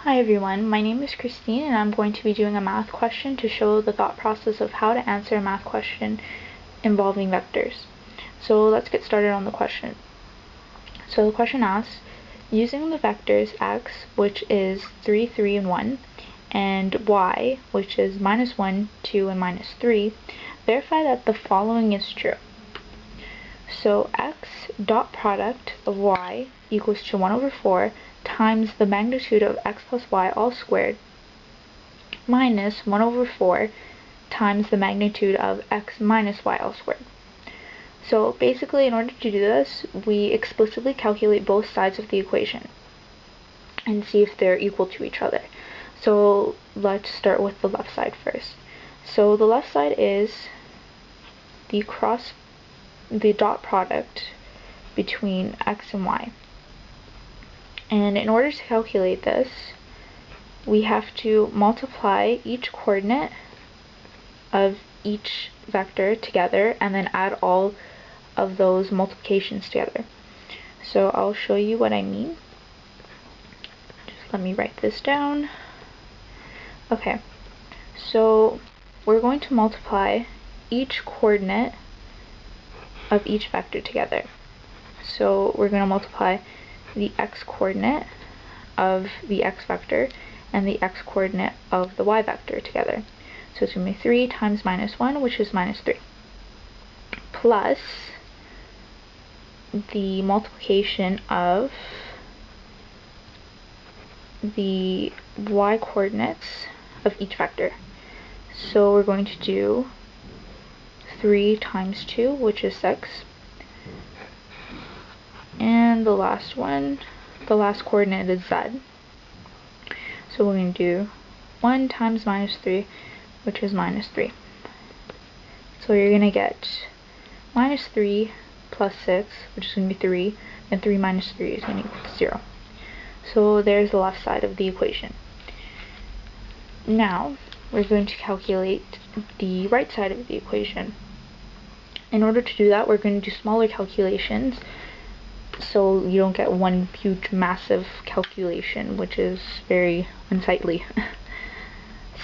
Hi everyone, my name is Christine and I'm going to be doing a math question to show the thought process of how to answer a math question involving vectors. So let's get started on the question. So the question asks, using the vectors x, which is 3, 3, and 1, and y, which is -1, 2, and -3, verify that the following is true. So x dot product of y equals to 1/4 times the magnitude of x plus y all squared minus 1/4 times the magnitude of x minus y all squared. So basically, in order to do this, we explicitly calculate both sides of the equation and see if they're equal to each other. So let's start with the left side first. So the left side is the dot product between x and y. And in order to calculate this, we have to multiply each coordinate of each vector together and then add all of those multiplications together. So I'll show you what I mean. Just let me write this down. Okay, so we're going to multiply each coordinate of each vector together. So we're going to multiply the x coordinate of the x vector and the x coordinate of the y vector together. So it's going to be 3 times -1, which is -3, plus the multiplication of the y coordinates of each vector. So we're going to do 3 times 2, which is 6, and the last coordinate is z. So we're going to do 1 times -3, which is -3. So you're going to get -3 plus 6, which is going to be 3, and 3 minus 3 is going to equal to 0. So there's the left side of the equation. Now we're going to calculate the right side of the equation. In order to do that, we're going to do smaller calculations so you don't get one huge massive calculation, which is very unsightly.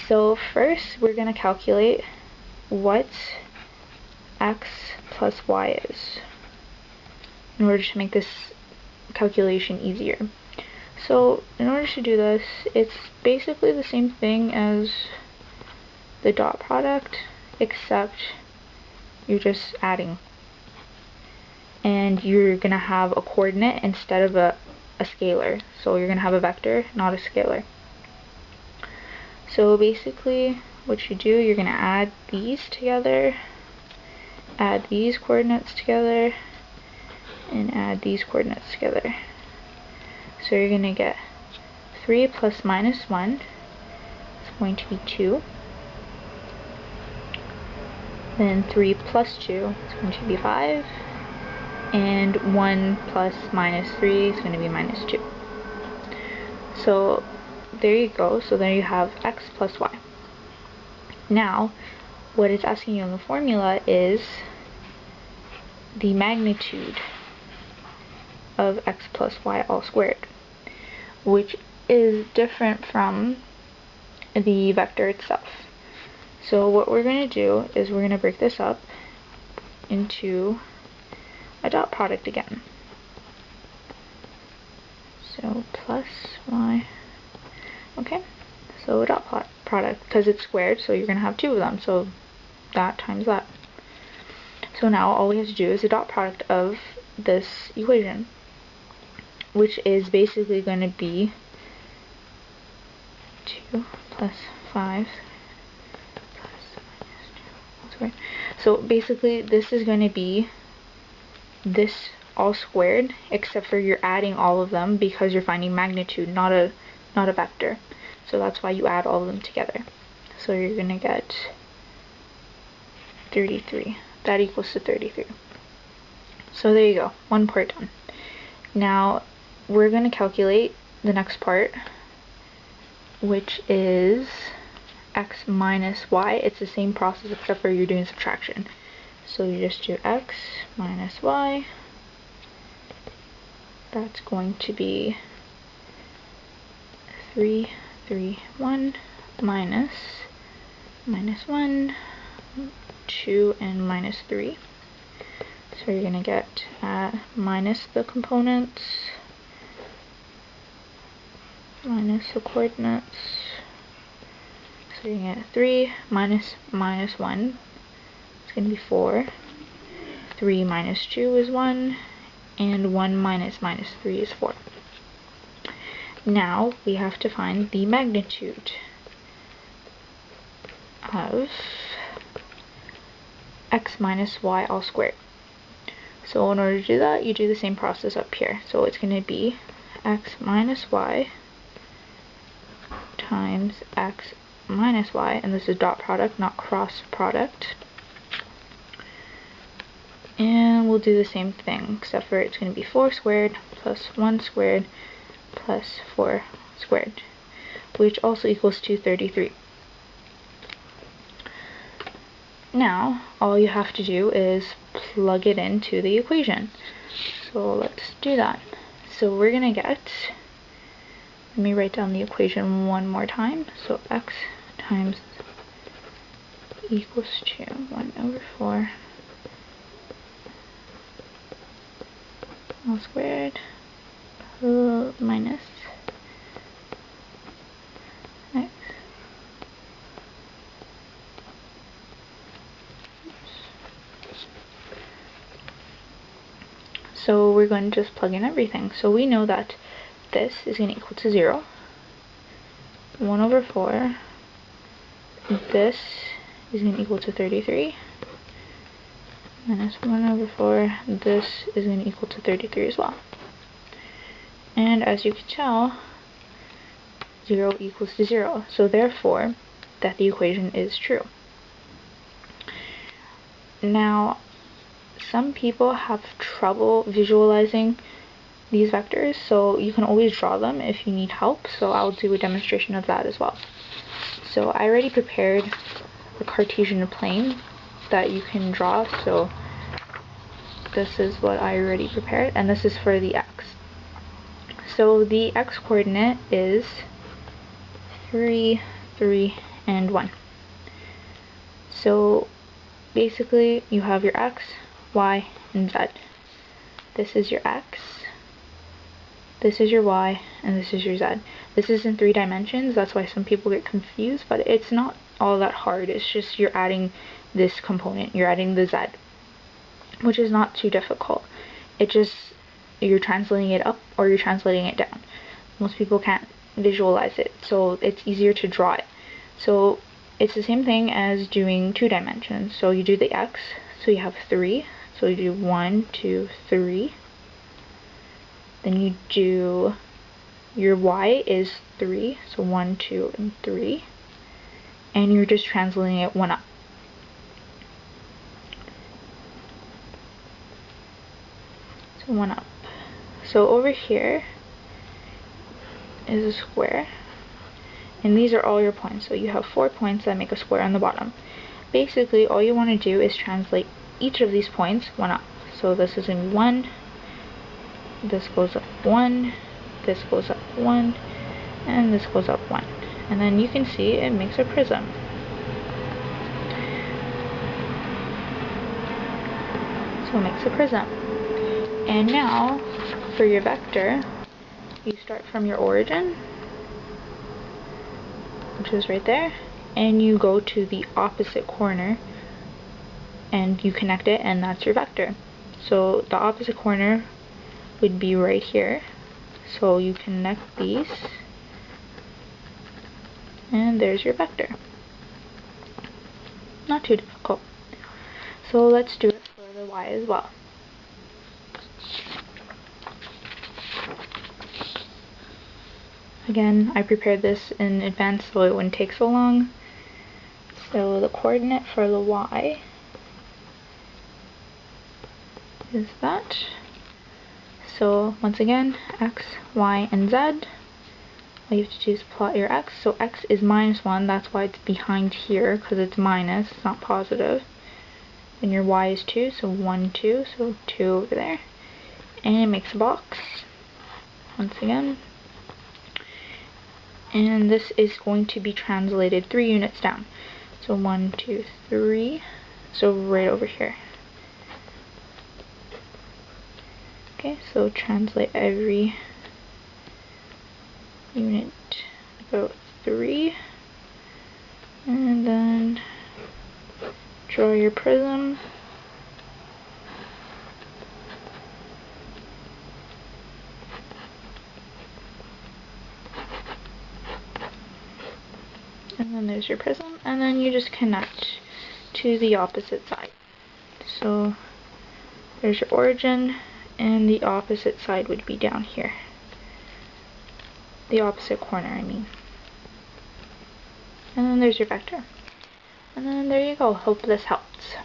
So first we're going to calculate what x plus y is in order to make this calculation easier. So in order to do this, it's basically the same thing as the dot product, except you're just adding. And you're going to have a coordinate instead of a scalar. So you're going to have a vector, not a scalar. So basically what you do, you're going to add these together, add these coordinates together, and add these coordinates together. So you're going to get 3 plus -1 is going to be 2. Then 3 plus 2 is going to be 5. And 1 plus -3 is going to be -2. So there you go. So there you have x plus y. Now, what it's asking you in the formula is the magnitude of x plus y all squared, which is different from the vector itself. So what we're going to do is we're going to break this up into a dot product again. So plus y. Okay, so a dot product, because it's squared, so you're going to have two of them, so that times that. So now all we have to do is a dot product of this equation, which is basically going to be 2 plus 5 plus -2. So basically this is going to be this all squared, except for you're adding all of them because you're finding magnitude, not a vector. So that's why you add all of them together. So you're going to get 33. That equals to 33. So there you go, one part done. Now we're going to calculate the next part, which is x minus y. It's the same process except for you're doing subtraction. So you just do x minus y. That's going to be 3, 3, 1, minus 1, 2, and minus 3. So you're going to get minus the components, minus the coordinates. So you're going to get 3 minus 1. It's going to be 4. 3 minus 2 is 1. And 1 minus 3 is 4. Now we have to find the magnitude of x minus y all squared. So in order to do that, you do the same process up here. So it's going to be x minus y times x minus y, and this is dot product, not cross product. And we'll do the same thing, except for it's going to be 4 squared plus 1 squared plus 4 squared, which also equals 233. Now, all you have to do is plug it into the equation. So let's do that. So we're going to get, let me write down the equation one more time. So x times equals to 1 over 4 all squared minus x So we're going to just plug in everything. So we know that this is going to equal to 0. 1 over 4. This is going to equal to 33. Minus 1 over 4. This is going to equal to 33 as well. And as you can tell, 0 equals to 0. So therefore, that the equation is true. Now, some people have trouble visualizing these vectors, so you can always draw them if you need help. So I'll do a demonstration of that as well. So I already prepared the Cartesian plane that you can draw. So this is what I already prepared, and this is for the x. So the x coordinate is 3, 3, and 1. So basically you have your x, y, and z. This is your x, this is your y, and this is your z. This is in 3 dimensions, that's why some people get confused, but it's not all that hard. It's just you're adding this component, you're adding the z, which is not too difficult. It just, you're translating it up or you're translating it down. Most people can't visualize it, so it's easier to draw it. So it's the same thing as doing 2 dimensions. So you do the x, so you have 3, so you do 1, 2, 3. Then you do, your y is 3, so 1, 2, and 3. And you're just translating it 1 up. So 1 up. So over here is a square, and these are all your points. So you have 4 points that make a square on the bottom. Basically, all you want to do is translate each of these points 1 up. So this is in 1, this goes up 1, this goes up 1, and this goes up 1. And then you can see it makes a prism. So it makes a prism. And now, for your vector, you start from your origin, which is right there, and you go to the opposite corner, and you connect it, and that's your vector. So the opposite corner would be right here. So you connect these, and there's your vector. Not too difficult. So let's do it for the y as well. Again, I prepared this in advance so it wouldn't take so long. So the coordinate for the y is that. So once again, x, y, and z. All you have to do is plot your x. So x is minus 1, that's why it's behind here, because it's minus, it's not positive. And your y is 2, so 1, 2, so 2 over there. And it makes a box, once again. and this is going to be translated 3 units down. So 1, 2, 3, so right over here. Okay, so translate every unit about 3, and then draw your prism. And then there's your prism, and then you just connect to the opposite side. So there's your origin, and the opposite side would be down here. The opposite corner, I mean. And then there's your vector. And then there you go. Hope this helps.